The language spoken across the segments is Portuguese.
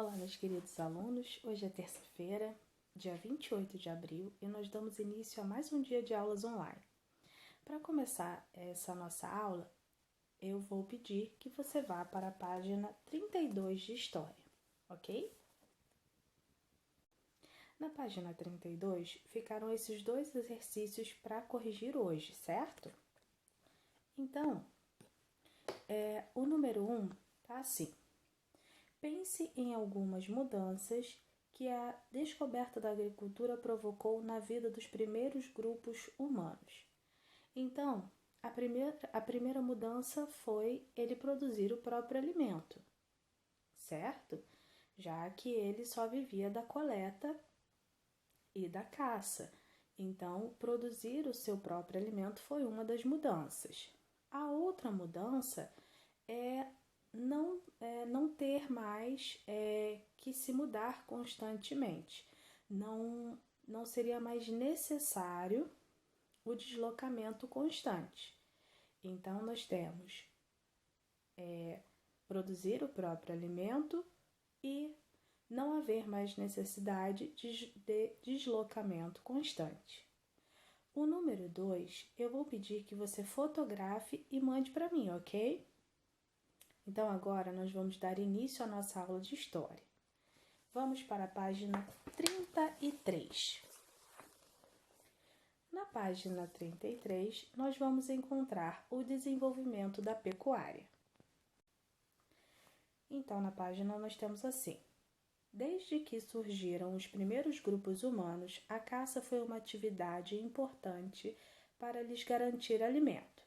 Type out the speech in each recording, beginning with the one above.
Olá, meus queridos alunos. Hoje é terça-feira, dia 28 de abril, e nós damos início a mais um dia de aulas online. Para começar essa nossa aula, eu vou pedir que você vá para a página 32 de História, ok? Na página 32 ficaram esses dois exercícios para corrigir hoje, certo? Então, o número 1 tá assim. Pense em algumas mudanças que a descoberta da agricultura provocou na vida dos primeiros grupos humanos. Então, a primeira mudança foi ele produzir o próprio alimento, certo? Já que ele só vivia da coleta e da caça. Então, produzir o seu próprio alimento foi uma das mudanças. A outra mudança é não ter mais que se mudar constantemente. Não seria mais necessário o deslocamento constante. Então, nós temos produzir o próprio alimento e não haver mais necessidade de deslocamento constante. O número 2, eu vou pedir que você fotografe e mande para mim, ok? Então, agora nós vamos dar início à nossa aula de História. Vamos para a página 33. Na página 33, nós vamos encontrar o desenvolvimento da pecuária. Então, na página nós temos assim. Desde que surgiram os primeiros grupos humanos, a caça foi uma atividade importante para lhes garantir alimento.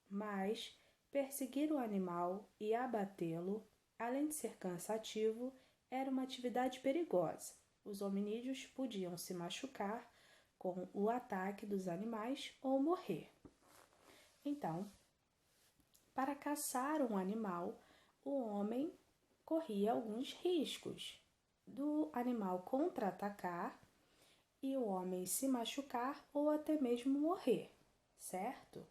Mas perseguir o animal e abatê-lo, além de ser cansativo, era uma atividade perigosa. Os hominídeos podiam se machucar com o ataque dos animais ou morrer. Então, para caçar um animal, o homem corria alguns riscos do animal contra-atacar e o homem se machucar ou até mesmo morrer, certo?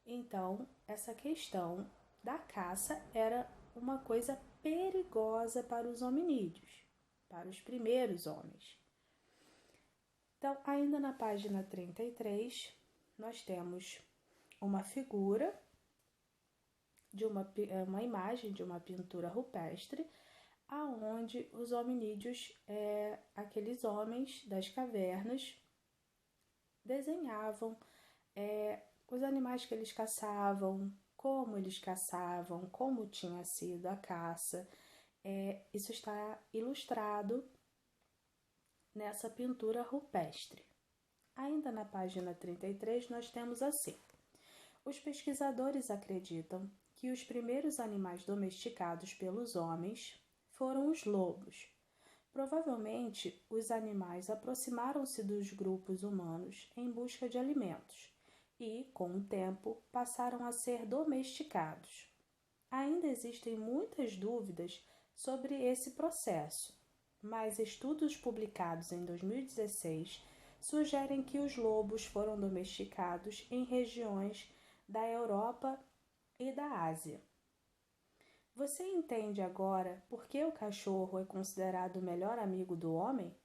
Então, essa questão da caça era uma coisa perigosa para os hominídeos, para os primeiros homens. Então, ainda na página 33, nós temos uma figura de uma imagem de uma pintura rupestre, aonde os hominídeos, aqueles homens das cavernas, desenhavam os animais que eles caçavam, como tinha sido a caça. Isso está ilustrado nessa pintura rupestre. Ainda na página 33, nós temos assim. Os pesquisadores acreditam que os primeiros animais domesticados pelos homens foram os lobos. Provavelmente, os animais aproximaram-se dos grupos humanos em busca de alimentos e, com o tempo, passaram a ser domesticados. Ainda existem muitas dúvidas sobre esse processo, mas estudos publicados em 2016 sugerem que os lobos foram domesticados em regiões da Europa e da Ásia. Você entende agora por que o cachorro é considerado o melhor amigo do homem?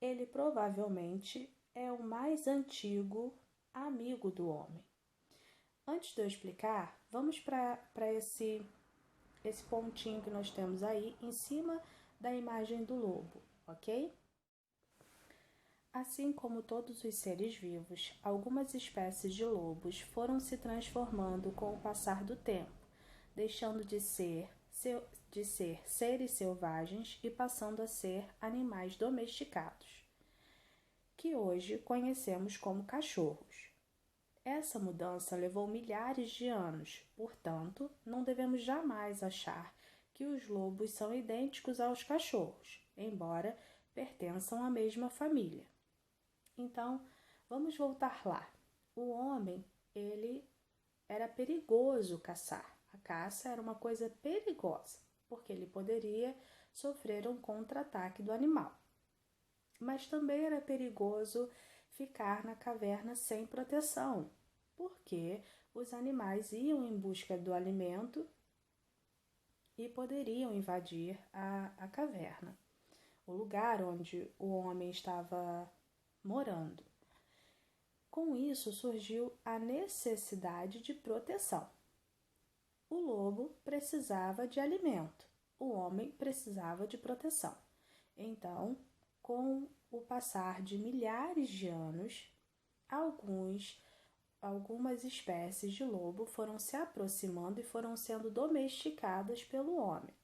Ele provavelmente é o mais antigo amigo do homem. Antes de eu explicar, vamos para esse pontinho que nós temos aí em cima da imagem do lobo, ok? Assim como todos os seres vivos, algumas espécies de lobos foram se transformando com o passar do tempo, deixando de ser seres selvagens e passando a ser animais domesticados, que hoje conhecemos como cachorros. Essa mudança levou milhares de anos, portanto, não devemos jamais achar que os lobos são idênticos aos cachorros, embora pertençam à mesma família. Então, vamos voltar lá. O homem, ele era perigoso caçar. A caça era uma coisa perigosa, porque ele poderia sofrer um contra-ataque do animal. Mas também era perigoso ficar na caverna sem proteção, porque os animais iam em busca do alimento e poderiam invadir a caverna, o lugar onde o homem estava morando. Com isso surgiu a necessidade de proteção. O lobo precisava de alimento, o homem precisava de proteção. Então, com o passar de milhares de anos, algumas espécies de lobo foram se aproximando e foram sendo domesticadas pelo homem.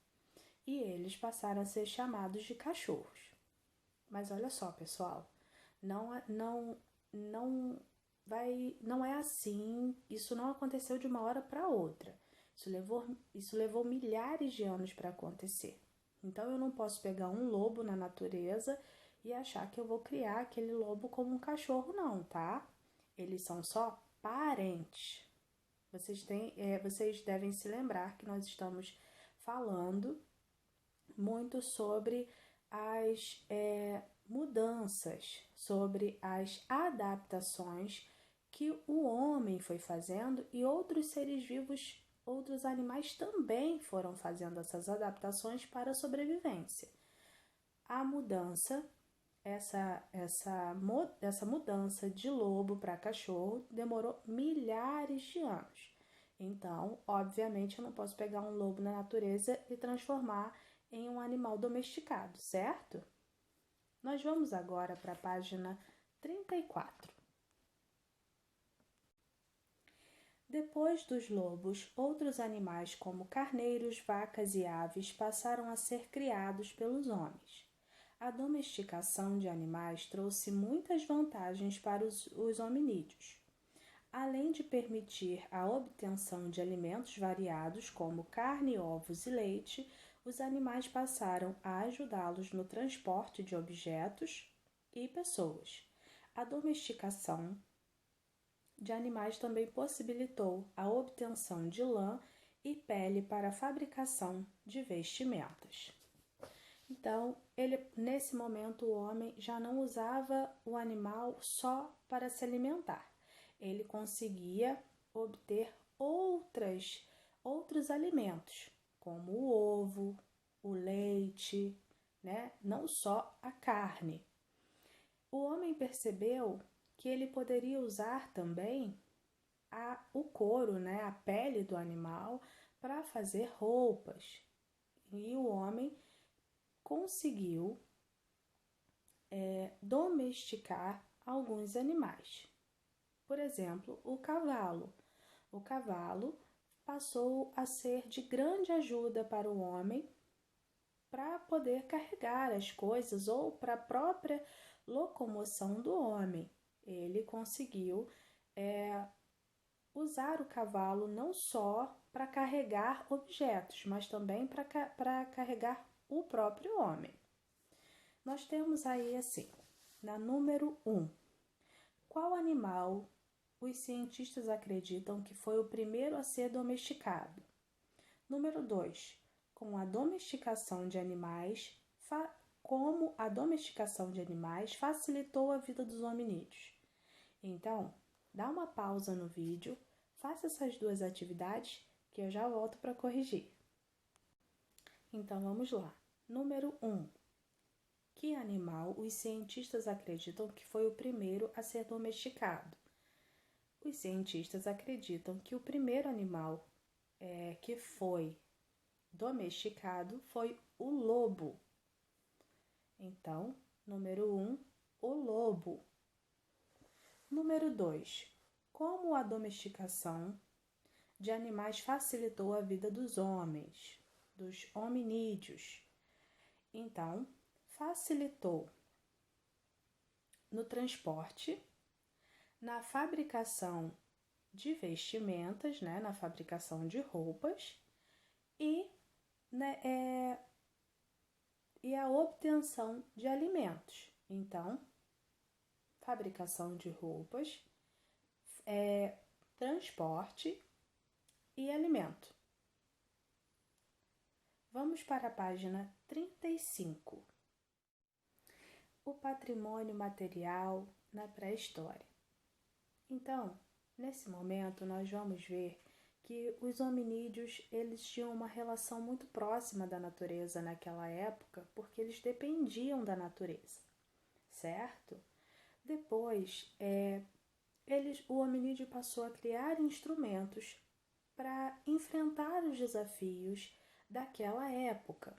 E eles passaram a ser chamados de cachorros. Mas olha só, pessoal, não é assim, isso não aconteceu de uma hora para outra. Isso levou milhares de anos para acontecer. Então eu não posso pegar um lobo na natureza e achar que eu vou criar aquele lobo como um cachorro, não, tá? Eles são só parentes. Vocês devem se lembrar que nós estamos falando muito sobre as mudanças, sobre as adaptações que o homem foi fazendo e outros seres vivos, outros animais também foram fazendo essas adaptações para a sobrevivência. A mudança, essa mudança de lobo para cachorro demorou milhares de anos. Então, obviamente, eu não posso pegar um lobo na natureza e transformar em um animal domesticado, certo? Nós vamos agora para a página 34. Depois dos lobos, outros animais como carneiros, vacas e aves passaram a ser criados pelos homens. A domesticação de animais trouxe muitas vantagens para os hominídeos. Além de permitir a obtenção de alimentos variados como carne, ovos e leite, os animais passaram a ajudá-los no transporte de objetos e pessoas. A domesticação de animais também possibilitou a obtenção de lã e pele para a fabricação de vestimentas. Então, nesse momento, o homem já não usava o animal só para se alimentar. Ele conseguia obter outros alimentos, como o ovo, o leite, né? Não só a carne. O homem percebeu que ele poderia usar também o couro, né? A pele do animal para fazer roupas. E o homem conseguiu domesticar alguns animais. Por exemplo, o cavalo. O cavalo passou a ser de grande ajuda para o homem para poder carregar as coisas ou para a própria locomoção do homem. Ele conseguiu usar o cavalo não só para carregar objetos, mas também para carregar o próprio homem. Nós temos aí assim, na número 1, qual animal os cientistas acreditam que foi o primeiro a ser domesticado? Número 2, como a domesticação de animais facilitou a vida dos hominídeos. Então, dá uma pausa no vídeo, faça essas duas atividades que eu já volto para corrigir. Então, vamos lá. Número 1. Que animal os cientistas acreditam que foi o primeiro a ser domesticado? Os cientistas acreditam que o primeiro animal que foi domesticado foi o lobo. Então, número 1, o lobo. Número 2, como a domesticação de animais facilitou a vida dos homens, dos hominídeos? Então, facilitou no transporte, na fabricação de vestimentas, né, na fabricação de roupas e a obtenção de alimentos. Então, fabricação de roupas, transporte e alimento. Vamos para a página 35. O patrimônio material na pré-história. Então, nesse momento, nós vamos ver que os hominídeos eles tinham uma relação muito próxima da natureza naquela época, porque eles dependiam da natureza, certo? Depois, o hominídeo passou a criar instrumentos para enfrentar os desafios daquela época.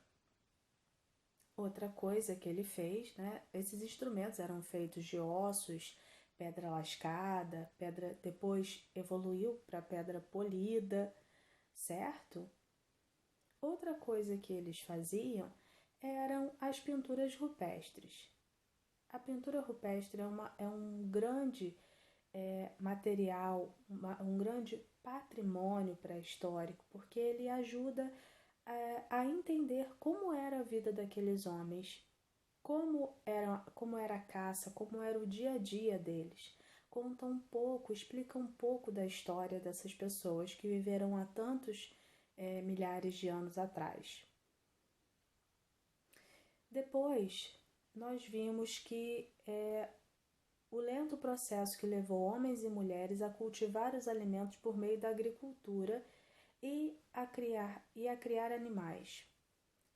Outra coisa que ele fez, né? Esses instrumentos eram feitos de ossos, pedra lascada, pedra depois evoluiu para pedra polida, certo? Outra coisa que eles faziam eram as pinturas rupestres. A pintura rupestre é um grande material, um grande patrimônio pré-histórico, porque ele ajuda a entender como era a vida daqueles homens, como era a caça, como era o dia a dia deles. Conta um pouco, explica um pouco da história dessas pessoas que viveram há tantos milhares de anos atrás. Depois, nós vimos que o lento processo que levou homens e mulheres a cultivar os alimentos por meio da agricultura e a criar animais.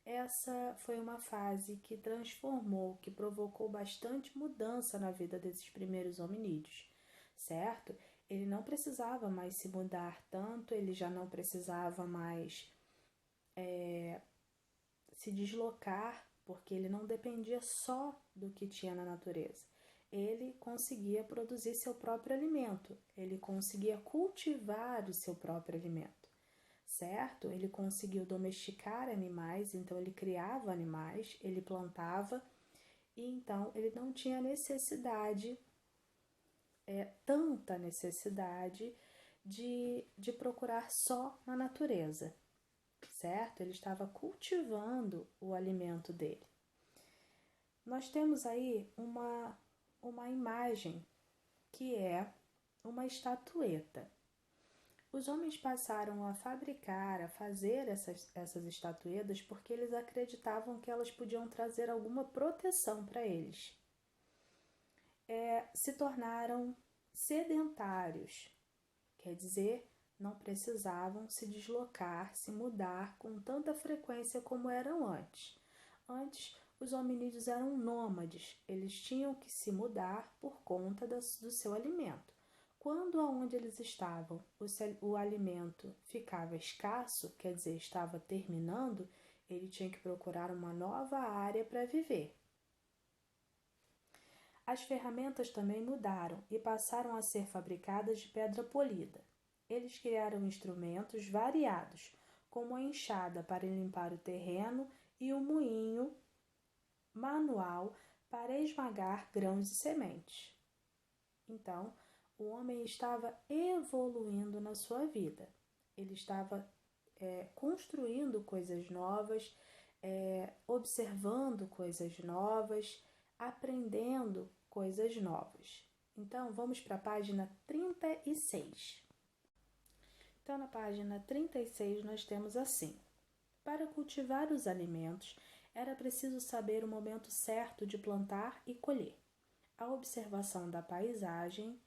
Essa foi uma fase que transformou, que provocou bastante mudança na vida desses primeiros hominídeos, certo? Ele não precisava mais se mudar tanto, ele já não precisava mais se deslocar, porque ele não dependia só do que tinha na natureza. Ele conseguia produzir seu próprio alimento, ele conseguia cultivar o seu próprio alimento, certo? Ele conseguiu domesticar animais, então ele criava animais, ele plantava, e então ele não tinha necessidade, tanta necessidade de procurar só na natureza, certo? Ele estava cultivando o alimento dele. Nós temos aí uma imagem que é uma estatueta. Os homens passaram a fabricar, a fazer essas estatuetas porque eles acreditavam que elas podiam trazer alguma proteção para eles. Se tornaram sedentários, quer dizer, não precisavam se deslocar, se mudar com tanta frequência como eram antes. Antes, os hominídeos eram nômades, eles tinham que se mudar por conta do seu alimento. Quando aonde eles estavam o alimento ficava escasso, quer dizer, estava terminando, ele tinha que procurar uma nova área para viver. As ferramentas também mudaram e passaram a ser fabricadas de pedra polida. Eles criaram instrumentos variados, como a enxada para limpar o terreno e o moinho manual para esmagar grãos e sementes. Então, o homem estava evoluindo na sua vida. Ele estava construindo coisas novas, observando coisas novas, aprendendo coisas novas. Então, vamos para a página 36. Então, na página 36, nós temos assim: para cultivar os alimentos, era preciso saber o momento certo de plantar e colher. A observação da paisagem,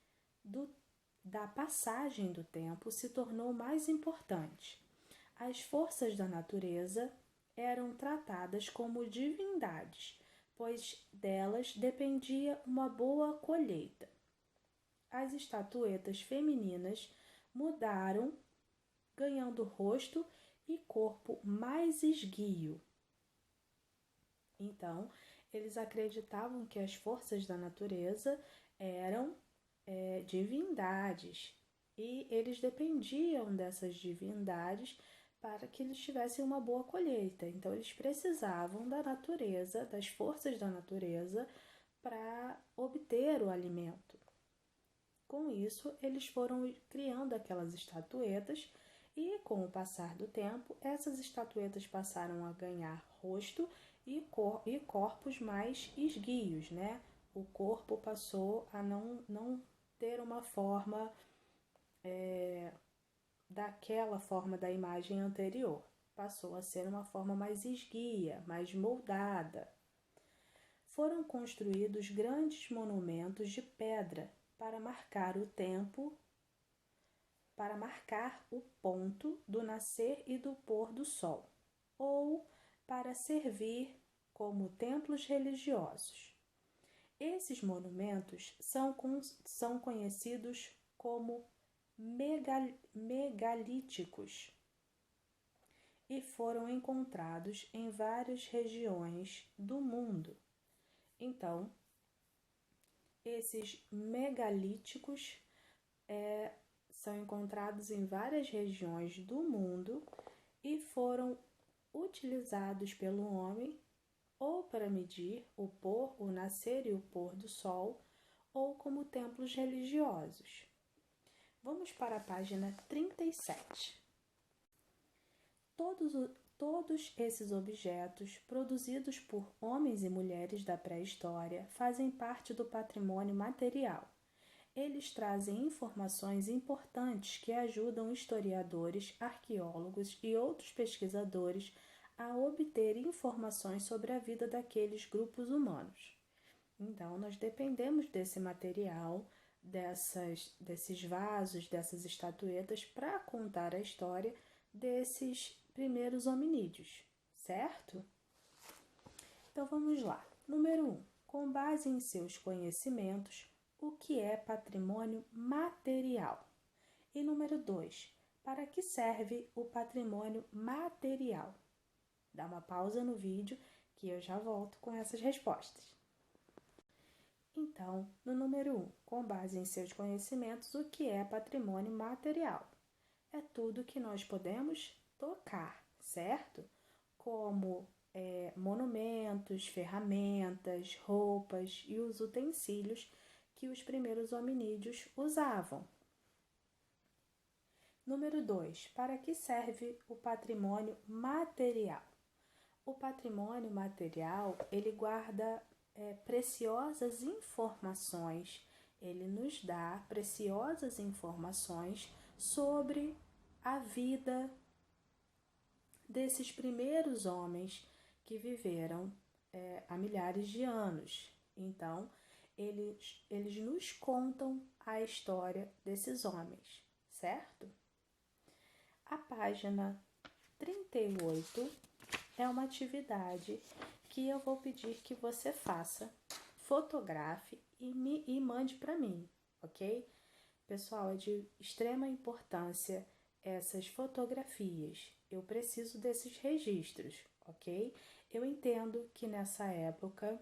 da passagem do tempo se tornou mais importante. As forças da natureza eram tratadas como divindades, pois delas dependia uma boa colheita. As estatuetas femininas mudaram, ganhando rosto e corpo mais esguio. Então, eles acreditavam que as forças da natureza eram divindades e eles dependiam dessas divindades para que eles tivessem uma boa colheita. Então, eles precisavam da natureza, das forças da natureza, para obter o alimento. Com isso, eles foram criando aquelas estatuetas e, com o passar do tempo, essas estatuetas passaram a ganhar rosto e corpos mais esguios, né? O corpo passou a não ter uma forma daquela forma da imagem anterior. Passou a ser uma forma mais esguia, mais moldada. Foram construídos grandes monumentos de pedra para marcar o tempo para marcar o ponto do nascer e do pôr do sol, ou para servir como templos religiosos. Esses monumentos são conhecidos como megalíticos e foram encontrados em várias regiões do mundo. Então, esses megalíticos são encontrados em várias regiões do mundo e foram utilizados pelo homem ou para medir o nascer e o pôr do sol, ou como templos religiosos. Vamos para a página 37. Todos esses objetos, produzidos por homens e mulheres da pré-história, fazem parte do patrimônio material. Eles trazem informações importantes que ajudam historiadores, arqueólogos e outros pesquisadores a obter informações sobre a vida daqueles grupos humanos. Então, nós dependemos desse material, desses vasos, dessas estatuetas, para contar a história desses primeiros hominídeos, certo? Então, vamos lá. Número 1. Com base em seus conhecimentos, o que é patrimônio material? E número 2. Para que serve o patrimônio material? Dá uma pausa no vídeo que eu já volto com essas respostas. Então, no número 1, com base em seus conhecimentos, o que é patrimônio material? É tudo que nós podemos tocar, certo? Como monumentos, ferramentas, roupas e os utensílios que os primeiros hominídeos usavam. Número 2, para que serve o patrimônio material? O patrimônio material, ele guarda preciosas informações, ele nos dá preciosas informações sobre a vida desses primeiros homens que viveram há milhares de anos. Então, eles nos contam a história desses homens, certo? A página 38 é uma atividade que eu vou pedir que você faça, fotografe e mande para mim, ok? Pessoal, é de extrema importância essas fotografias. Eu preciso desses registros, ok? Eu entendo que nessa época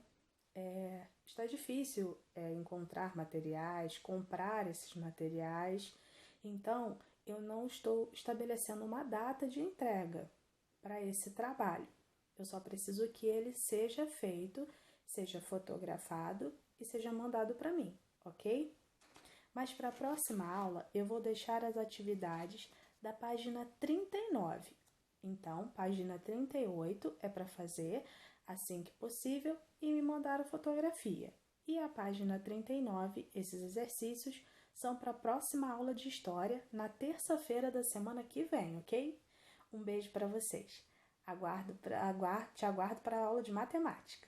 está difícil encontrar materiais, comprar esses materiais. Então, eu não estou estabelecendo uma data de entrega para esse trabalho. Eu só preciso que ele seja feito, seja fotografado e seja mandado para mim, ok? Mas para a próxima aula eu vou deixar as atividades da página 39. Então, página 38 é para fazer assim que possível e me mandar a fotografia. E a página 39, esses exercícios, são para a próxima aula de História, na terça-feira da semana que vem, ok? Um beijo para vocês. Te aguardo para a aula de Matemática.